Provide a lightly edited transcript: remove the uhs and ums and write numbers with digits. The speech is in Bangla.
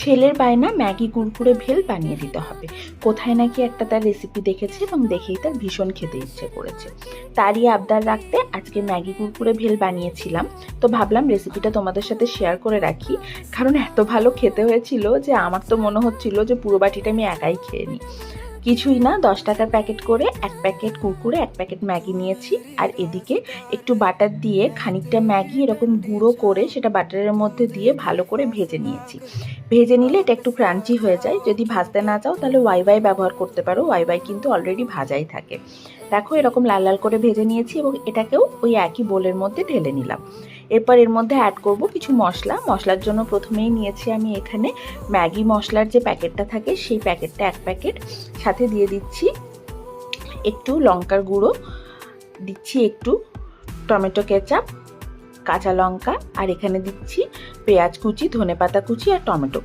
ছেলের বায়না ম্যাগি কুরকুরে ভেল বানিয়ে দিতে হবে। কোথায় নাকি একটা তার রেসিপি দেখেছে এবং দেখেই তার ভীষণ খেতে ইচ্ছে করেছে। তারই আবদার রাখতে আজকে ম্যাগি কুরকুরে ভেল বানিয়েছিলাম। তো ভাবলাম রেসিপিটা তোমাদের সাথে শেয়ার করে রাখি, কারণ এত ভালো খেতে হয়েছিল যে আমার তো মনে হচ্ছিল যে পুরো বাটিটা আমি একাই খেয়ে নিই। কিছুই না, 10 টাকার প্যাকেট করে 1 প্যাকেট কুরকুরে 1 প্যাকেট ম্যাগি নিয়েছি। আর এদিকে একটু বাটার দিয়ে খানিকটা ম্যাগি এরকম গুঁড়ো করে সেটা বাটারের মধ্যে দিয়ে ভালো করে ভেজে নিয়েছি। ভেজে নিলে এটা একটু ক্রাঞ্চি হয়ে যায়। যদি ভাজতে না চাও তাহলে ওয়াই ব্যবহার করতে পারো, ওয়াই কিন্তু অলরেডি ভাজাই থাকে। দেখো এরকম লাল লাল করে ভেজে নিয়েছি এবং এটাকেও ওই একই বোলের মধ্যে ঢেলে নিলাম। এরপর এর মধ্যে অ্যাড করব কিছু মশলা। মশলার জন্য প্রথমেই নিয়েছি আমি এখানে ম্যাগি মশলার যে প্যাকেটটা থাকে সেই প্যাকেটটা 1 প্যাকেট, সাথে দিয়ে দিচ্ছি একটু লঙ্কার গুঁড়ো, দিচ্ছি একটু টমেটো কেচাপ, কাঁচা লঙ্কা, আর এখানে দিচ্ছি পেঁয়াজ কুচি, ধনেপাতা কুচি আর টমেটো